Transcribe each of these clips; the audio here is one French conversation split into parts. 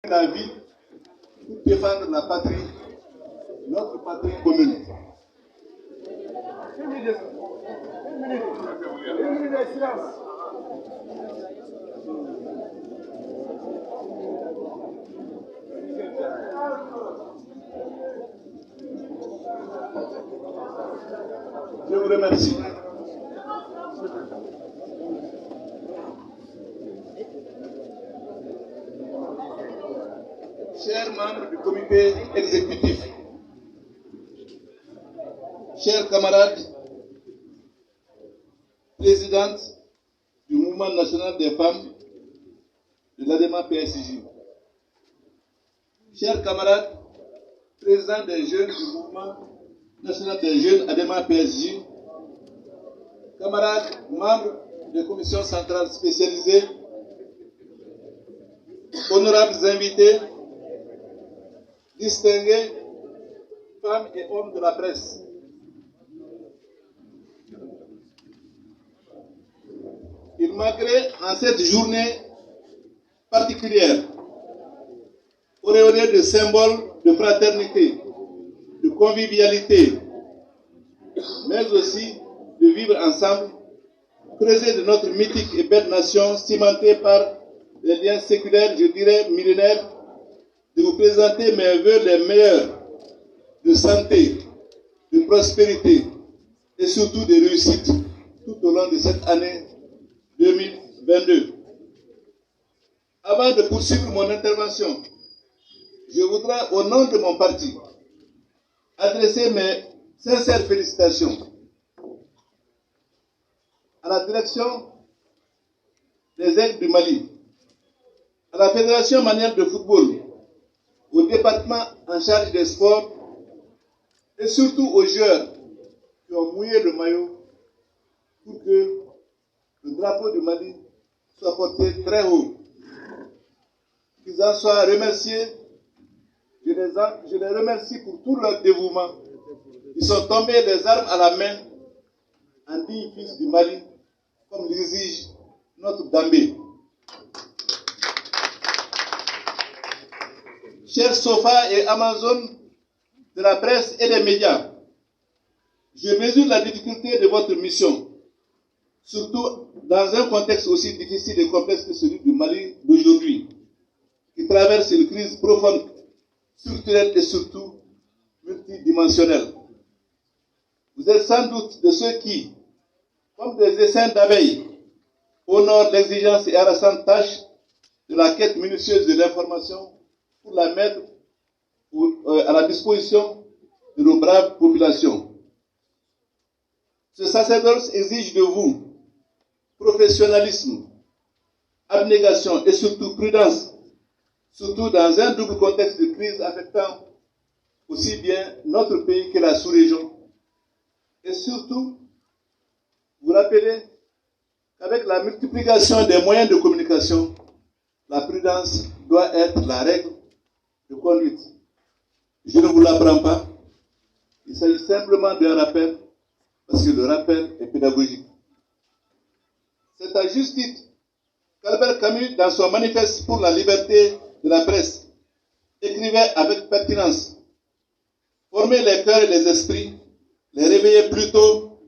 La vie pour défendre la patrie, notre patrie commune. Une minute de silence. Je vous remercie. Chers membres du comité exécutif, chers camarades, présidente du Mouvement national des femmes de l'ADEMA PSJ, chers camarades, présidents des jeunes du Mouvement national des jeunes ADEMA PSJ, camarades, membres des commissions centrales spécialisées, honorables invités, distingués, femmes et hommes de la presse. Il m'agrée en cette journée particulière, auréolée de symboles de fraternité, de convivialité, mais aussi de vivre ensemble, creuser de notre mythique et belle nation cimentée par des liens séculaires, je dirais millénaires, de vous présenter mes vœux les meilleurs de santé, de prospérité et surtout de réussite tout au long de cette année 2022. Avant de poursuivre mon intervention, je voudrais, au nom de mon parti, adresser mes sincères félicitations à la direction des Aigles du Mali, à la Fédération malienne de football, au département en charge des sports et surtout aux joueurs qui ont mouillé le maillot pour que le drapeau du Mali soit porté très haut. Qu'ils en soient remerciés. Je les remercie pour tout leur dévouement. Ils sont tombés les armes à la main en dignes fils du Mali, comme l'exige notre Dambé. Chers Sofa et Amazon de la presse et des médias, je mesure la difficulté de votre mission, surtout dans un contexte aussi difficile et complexe que celui du Mali d'aujourd'hui, qui traverse une crise profonde, structurelle et surtout multidimensionnelle. Vous êtes sans doute de ceux qui, comme des essaims d'abeilles, honorent l'exigence et harassante tâche de la quête minutieuse de l'information pour la mettre à la disposition de nos braves populations. Ce sacerdoce exige de vous professionnalisme, abnégation et surtout prudence, surtout dans un double contexte de crise affectant aussi bien notre pays que la sous-région. Et surtout, vous rappelez qu'avec la multiplication des moyens de communication, la prudence doit être la règle de conduite. Je ne vous l'apprends pas. Il s'agit simplement d'un rappel, parce que le rappel est pédagogique. C'est à juste titre qu'Albert Camus, dans son manifeste pour la liberté de la presse, écrivait avec pertinence: former les cœurs et les esprits, les réveiller plus tôt,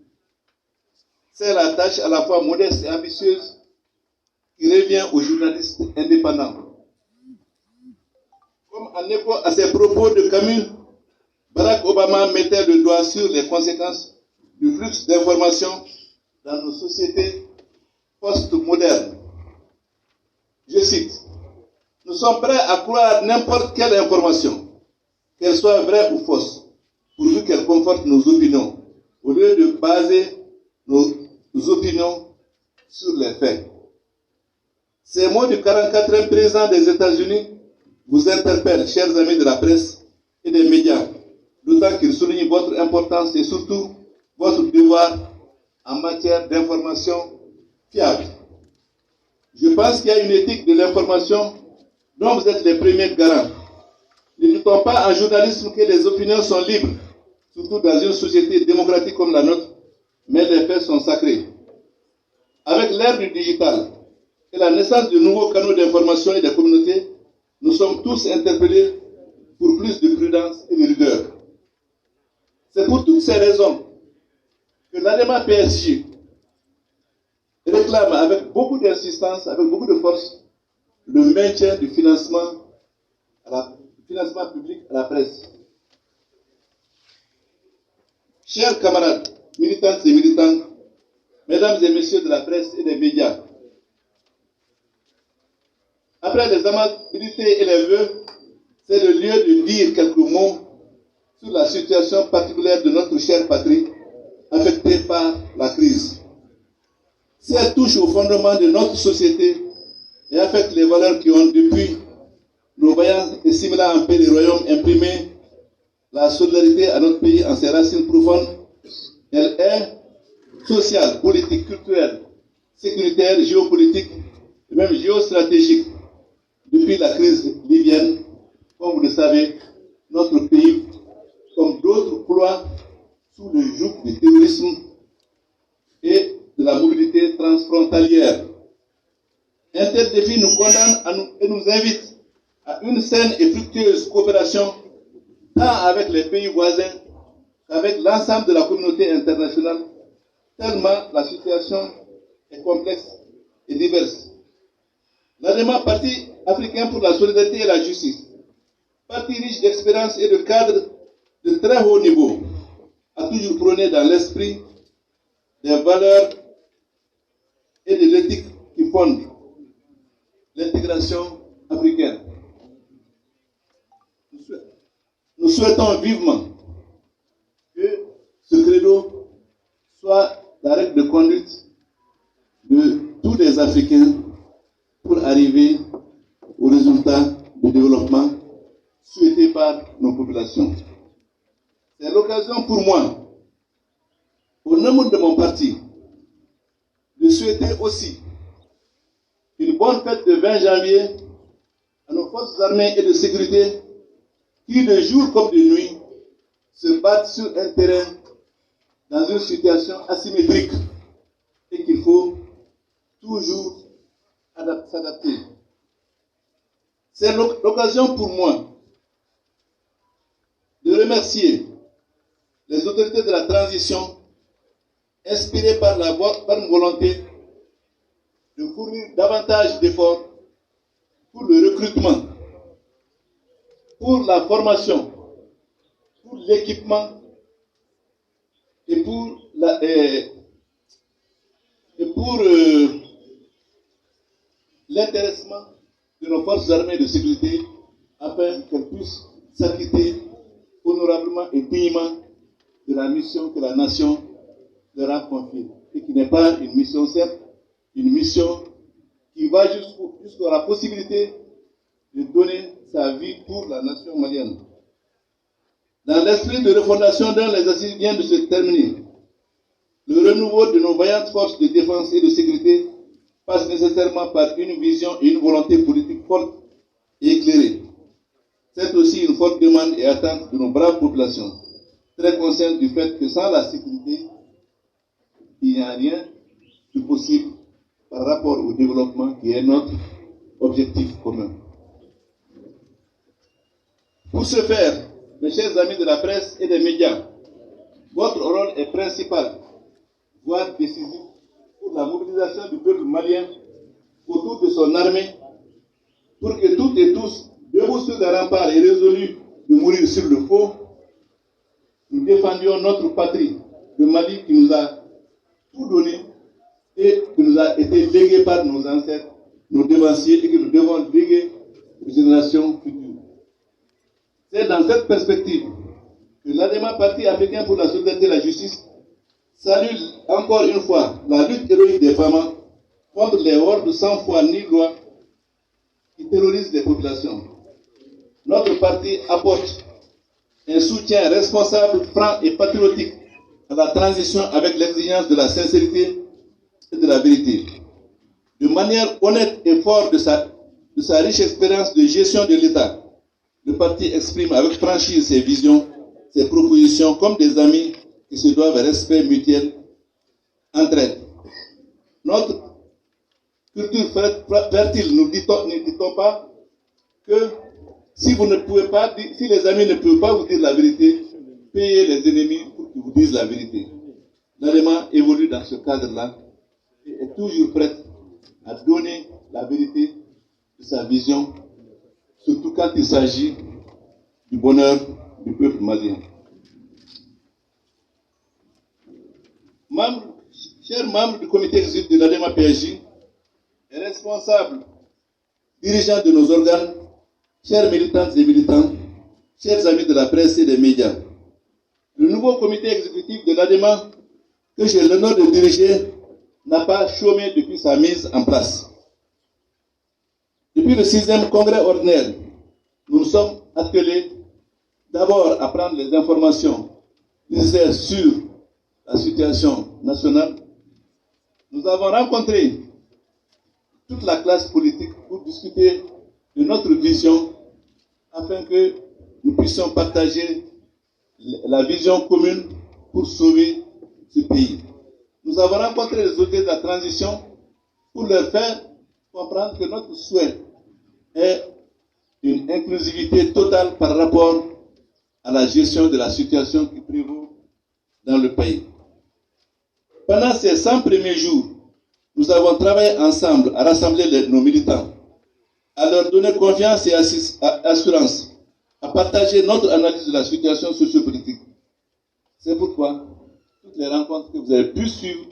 c'est la tâche à la fois modeste et ambitieuse qui revient aux journalistes indépendants. Comme en écho à ces propos de Camus, Barack Obama mettait le doigt sur les conséquences du flux d'informations dans nos sociétés post-modernes. Je cite: nous sommes prêts à croire n'importe quelle information, qu'elle soit vraie ou fausse, pourvu qu'elle conforte nos opinions, au lieu de baser nos opinions sur les faits. Ces mots du 44e président des États-Unis vous interpellent, chers amis de la presse et des médias, d'autant qu'ils soulignent votre importance et surtout votre devoir en matière d'information fiable. Je pense qu'il y a une éthique de l'information dont vous êtes les premiers garants. Ne dit-on pas en journalisme que les opinions sont libres, surtout dans une société démocratique comme la nôtre, mais les faits sont sacrés. Avec l'ère du digital et la naissance de nouveaux canaux d'information et de communautés, nous sommes tous interpellés pour plus de prudence et de rigueur. C'est pour toutes ces raisons que l'ADEMA PSG réclame avec beaucoup d'insistance, avec beaucoup de force, le maintien du financement public à la presse. Chers camarades, militantes et militants, mesdames et messieurs de la presse et des médias, après les amabilités et les vœux, c'est le lieu de dire quelques mots sur la situation particulière de notre chère patrie affectée par la crise. Si elle touche au fondement de notre société et affecte les valeurs qui ont depuis nos vaillants et similaires en paix des royaumes imprimé la solidarité à notre pays en ses racines profondes, elle est sociale, politique, culturelle, sécuritaire, géopolitique et même géostratégique. Depuis la crise libyenne, comme vous le savez, notre pays, comme d'autres, ploie sous le joug du terrorisme et de la mobilité transfrontalière. Un tel défi nous condamne et nous invite à une saine et fructueuse coopération tant avec les pays voisins qu'avec l'ensemble de la communauté internationale, tellement la situation est complexe et diverse. L'ADEMA, Parti africain pour la solidarité et la justice, parti riche d'expérience et de cadres de très haut niveau, a toujours prôné dans l'esprit des valeurs et de l'éthique qui fondent l'intégration africaine. Nous souhaitons vivement que ce credo soit la règle de conduite de tous les Africains pour arriver au résultat de développement souhaité par nos populations. C'est l'occasion pour moi, au nom de mon parti, de souhaiter aussi une bonne fête de 20 janvier à nos forces armées et de sécurité qui, de jour comme de nuit, se battent sur un terrain dans une situation asymétrique et qu'il faut toujours s'adapter. C'est l'occasion pour moi de remercier les autorités de la transition inspirées par une volonté de fournir davantage d'efforts pour le recrutement, pour la formation, pour l'équipement et pour l'intéressement de nos forces armées de sécurité afin qu'elles puissent s'acquitter honorablement et dignement de la mission que la nation leur a confiée et qui n'est pas une mission simple, une mission qui va jusqu'à la possibilité de donner sa vie pour la nation malienne. Dans l'esprit de refondation dont les assises viennent de se terminer, le renouveau de nos vaillantes forces de défense et de sécurité passe nécessairement par une vision et une volonté politique forte et éclairée. C'est aussi une forte demande et attente de nos braves populations, très conscientes du fait que sans la sécurité, il n'y a rien de possible par rapport au développement qui est notre objectif commun. Pour ce faire, mes chers amis de la presse et des médias, votre rôle est principal, voire décisif, pour la mobilisation du peuple malien autour de son armée, pour que toutes et tous, debout sur les remparts et résolus de mourir sur le faux, nous défendions notre patrie, le Mali qui nous a tout donné et qui nous a été légué par nos ancêtres, nos devanciers, et que nous devons léguer aux générations futures. C'est dans cette perspective que l'ADEMA, Parti africain pour la solidarité et la justice, salue encore une fois la lutte héroïque des femmes contre les hordes sans foi ni loi qui terrorisent les populations. Notre parti apporte un soutien responsable, franc et patriotique à la transition avec l'exigence de la sincérité et de la vérité. De manière honnête et forte de sa riche expérience de gestion de l'État, le parti exprime avec franchise ses visions, ses propositions comme des amis qui se doivent respect mutuel, entraide. Notre culture fertile, ne dit-on pas que Si vous ne pouvez pas dire, si les amis ne peuvent pas vous dire la vérité, payez les ennemis pour qu'ils vous disent la vérité. L'ADEMA évolue dans ce cadre-là et est toujours prête à donner la vérité de sa vision, surtout quand il s'agit du bonheur du peuple malien. Chers membres du comité exécutif de l'ADEMA PAJ, et responsables, dirigeants de nos organes, chers militantes et militants, chers amis de la presse et des médias, le nouveau comité exécutif de l'ADEMA, que j'ai l'honneur de diriger, n'a pas chômé depuis sa mise en place. Depuis le 6e congrès ordinaire, nous nous sommes attelés d'abord à prendre les informations nécessaires sur la situation nationale. Nous avons rencontré toute la classe politique pour discuter de notre vision afin que nous puissions partager la vision commune pour sauver ce pays. Nous avons rencontré les autorités de la transition pour leur faire comprendre que notre souhait est une inclusivité totale par rapport à la gestion de la situation qui prévaut dans le pays. Pendant ces 100 premiers jours, nous avons travaillé ensemble à rassembler nos militants, à leur donner confiance et assurance, à partager notre analyse de la situation sociopolitique. C'est pourquoi toutes les rencontres que vous avez pu suivre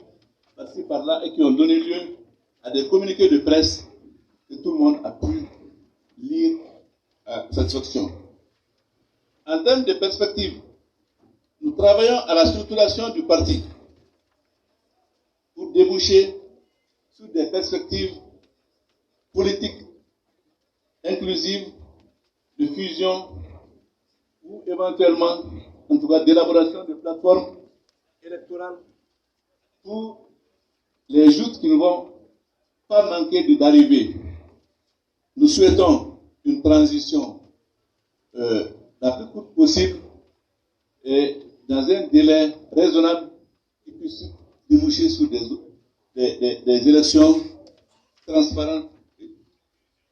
par-ci par-là et qui ont donné lieu à des communiqués de presse que tout le monde a pu lire à satisfaction. En termes de perspective, nous travaillons à la structuration du parti pour déboucher sur des perspectives politiques inclusives, de fusion ou éventuellement, en tout cas, d'élaboration de plateformes électorales pour les joutes qui ne vont pas manquer d'arriver. Nous souhaitons une transition la plus courte possible et dans un délai raisonnable qui puisse déboucher sur des élections transparentes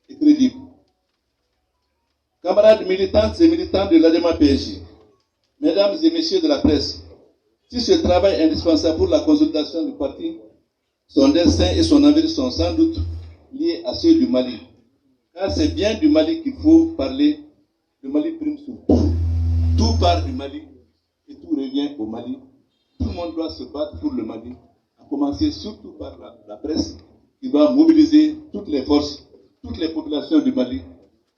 et crédibles. Camarades militantes et militants de l'ADEMA PAJ, mesdames et messieurs de la presse, si ce travail est indispensable pour la consolidation du parti, son destin et son avenir sont sans doute liés à ceux du Mali. Car c'est bien du Mali qu'il faut parler. Le Mali prime sur tout. Tout part du Mali et tout revient au Mali. Tout le monde doit se battre pour le Mali, à commencer surtout par la presse, qui doit mobiliser toutes les forces, toutes les populations du Mali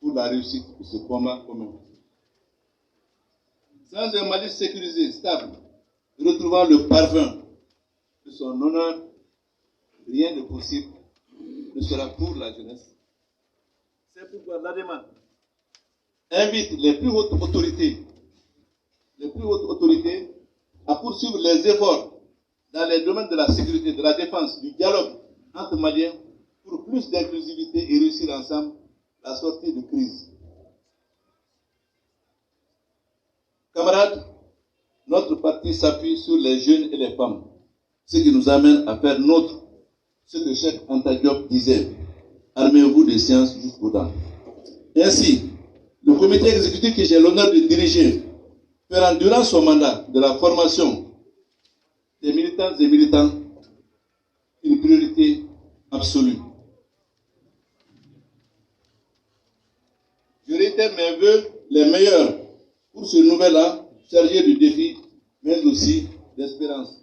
pour la réussite de ce combat commun. Sans un Mali sécurisé, stable, retrouvant le parfum de son honneur, rien de possible ne sera pour la jeunesse. C'est pourquoi l'ADEMA invite les plus hautes autorités à poursuivre les efforts dans les domaines de la sécurité, de la défense, du dialogue entre Maliens pour plus d'inclusivité et réussir ensemble la sortie de crise. Camarades, notre parti s'appuie sur les jeunes et les femmes, ce qui nous amène à faire nôtre ce que Cheikh Anta Diop disait: armez-vous de science jusqu'aux dents. Ainsi, le comité exécutif que j'ai l'honneur de diriger fera durant son mandat de la formation des militantes et militants une priorité absolue. Je réitère mes vœux les meilleurs pour ce nouvel an chargé de défis, mais aussi d'espérance.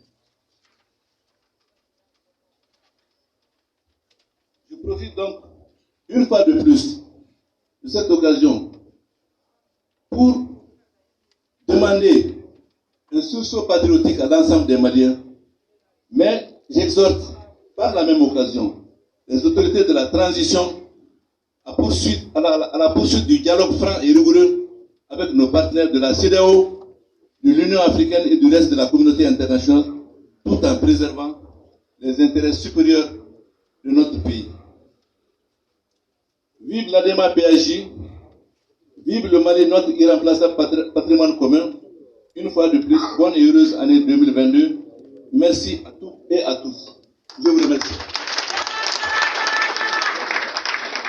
Je profite donc une fois de plus de cette occasion pour demander un sursaut patriotique à l'ensemble des Maliens, mais j'exhorte par la même occasion les autorités de la transition à la poursuite du dialogue franc et rigoureux avec nos partenaires de la CEDEAO, de l'Union africaine et du reste de la communauté internationale, tout en préservant les intérêts supérieurs de notre pays. Vive l'ADEMA PAJ, vive le Mali, notre irremplaçable patrimoine commun. Une fois de plus, bonne et heureuse année 2022. Merci à toutes et à tous. Je vous remercie.